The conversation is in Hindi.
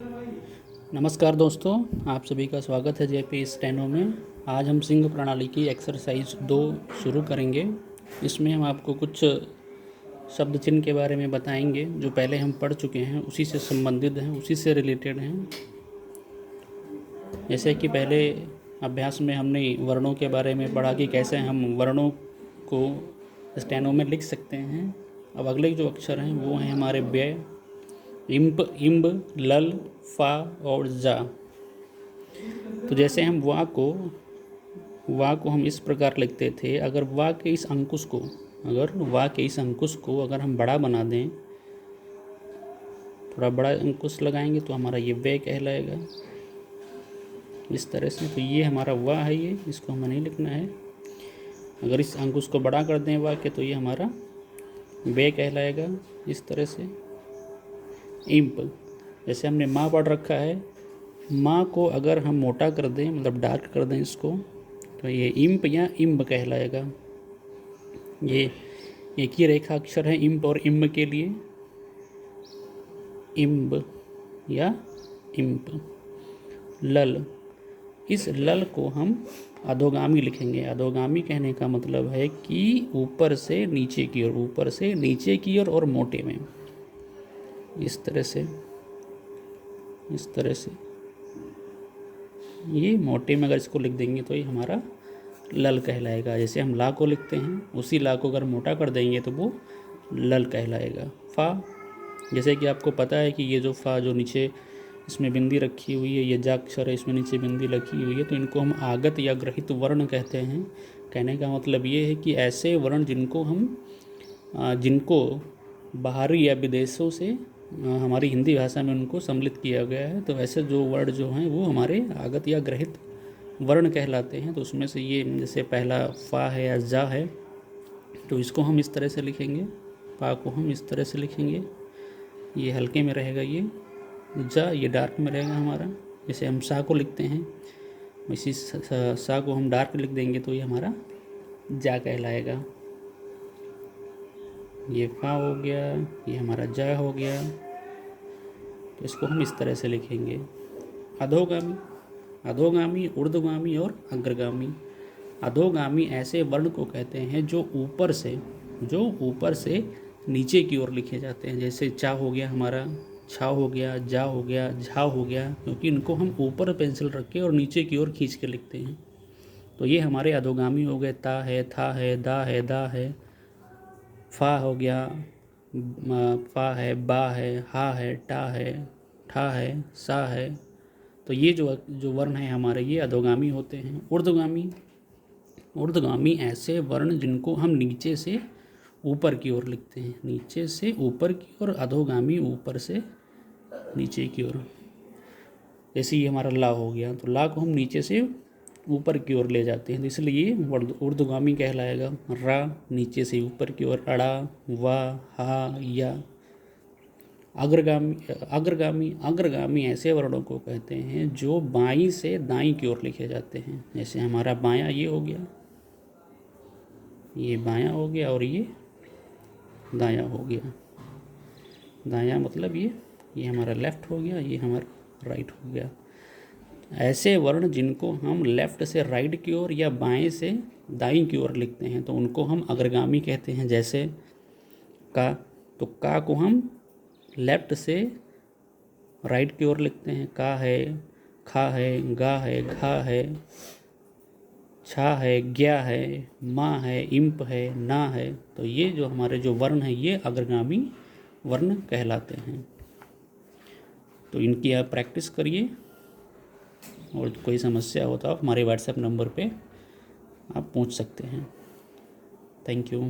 नमस्कार दोस्तों, आप सभी का स्वागत है जेपी स्टेनो में। आज हम सिंह प्रणाली की एक्सरसाइज 2 शुरू करेंगे। इसमें हम आपको कुछ शब्द चिन्ह के बारे में बताएंगे जो पहले हम पढ़ चुके हैं, उसी से संबंधित हैं, उसी से रिलेटेड हैं। जैसे कि पहले अभ्यास में हमने वर्णों के बारे में पढ़ा कि कैसे हम वर्णों को स्टेनो में लिख सकते हैं। अब अगले जो अक्षर हैं वो हैं हमारे व्यय, इम्प, इम्ब, लल, फा और जा। तो जैसे हम वा को हम इस प्रकार लिखते थे। अगर वा के इस अंकुश को अगर हम बड़ा बना दें, थोड़ा बड़ा अंकुश लगाएंगे तो हमारा ये वे कहलाएगा इस तरह से। तो ये हमारा वा है, ये इसको हमें नहीं लिखना है। अगर इस अंकुश को बड़ा कर दें वा के तो ये हमारा वे कहलाएगा इस तरह से। इम्प, जैसे हमने माँ पढ़ रखा है, माँ को अगर हम मोटा कर दें, मतलब डार्क कर दें इसको, तो ये इम्प या इम्ब कहलाएगा। ये एक ही रेखा अक्षर है इम्प और इम्ब के लिए, इम्ब या इम्प। लल, इस लल को हम अधोगामी लिखेंगे। अधोगामी कहने का मतलब है कि ऊपर से नीचे की ओर, ऊपर से नीचे की ओर और मोटे में, इस तरह से, इस तरह से। ये मोटे में अगर इसको लिख देंगे तो ये हमारा लल कहलाएगा। जैसे हम ला को लिखते हैं, उसी ला को अगर मोटा कर देंगे तो वो लल कहलाएगा। फा, जैसे कि आपको पता है कि ये जो फा जो नीचे इसमें बिंदी रखी हुई है, ये जा अक्षर है, इसमें नीचे बिंदी रखी हुई है, तो इनको हम आगत या ग्रहित वर्ण कहते हैं। कहने का मतलब ये है कि ऐसे वर्ण जिनको बाहरी या विदेशों से हमारी हिंदी भाषा में उनको सम्मिलित किया गया है, तो ऐसे जो वर्ड जो हैं वो हमारे आगत या ग्रहित वर्ण कहलाते हैं। तो उसमें से ये जैसे पहला फा है या जा है, तो इसको हम इस तरह से लिखेंगे, फा को हम इस तरह से लिखेंगे, ये हल्के में रहेगा, ये जा ये डार्क में रहेगा हमारा। जैसे हम सा को लिखते हैं, इसी सा को हम डार्क लिख देंगे तो ये हमारा जा कहलाएगा। ये फा हो गया, ये हमारा जा हो गया, तो इसको हम इस तरह से लिखेंगे। अधोगामी, अधोगामी, ऊर्ध्वगामी और अग्रगामी। अधोगामी ऐसे वर्ण को कहते हैं जो ऊपर से नीचे की ओर लिखे जाते हैं। जैसे चा हो गया हमारा, छा हो गया, जा हो गया, झा हो गया, क्योंकि इनको हम ऊपर पेंसिल रख के और नीचे की ओर खींच के लिखते हैं। तो ये हमारे अधोगामी हो गए। ता है, था है, दा है, दा है। फा हो गया, फा है, बा है, हा है, टा है, ठा है, सा है। तो ये जो वर्ण है हमारे, ये अधोगामी होते हैं। ऊर्ध्वगामी, ऊर्ध्वगामी ऐसे वर्ण जिनको हम नीचे से ऊपर की ओर लिखते हैं, नीचे से ऊपर की ओर। अधोगामी ऊपर से नीचे की ओर। जैसे ये हमारा ला हो गया, तो ला को हम नीचे से ऊपर की ओर ले जाते हैं, तो इसलिए ये ऊर्ध्वगामी कहलाएगा। रा नीचे से ऊपर की ओर, अड़ा, वा, हा, या। अग्रगामी ऐसे वर्णों को कहते हैं जो बाईं से दाईं की ओर लिखे जाते हैं। जैसे हमारा बायां ये हो गया, ये बायां हो गया, और ये दायां हो गया। दायां मतलब ये हमारा लेफ्ट हो गया, ये हमारा राइट हो गया। ऐसे वर्ण जिनको हम लेफ्ट से राइट की ओर या बाएं से दाईं की ओर लिखते हैं तो उनको हम अग्रगामी कहते हैं। जैसे का, तो का को हम लेफ्ट से राइट की ओर लिखते हैं। का है, खा है, गा है, घा है, छा है, ज्ञा है, माँ है, इम्प है, ना है। तो ये जो हमारे जो वर्ण हैं ये अग्रगामी वर्ण कहलाते हैं। तो इनकी आप प्रैक्टिस करिए, और कोई समस्या हो तो आप हमारे व्हाट्सएप नंबर पे आप पूछ सकते हैं। Thank you.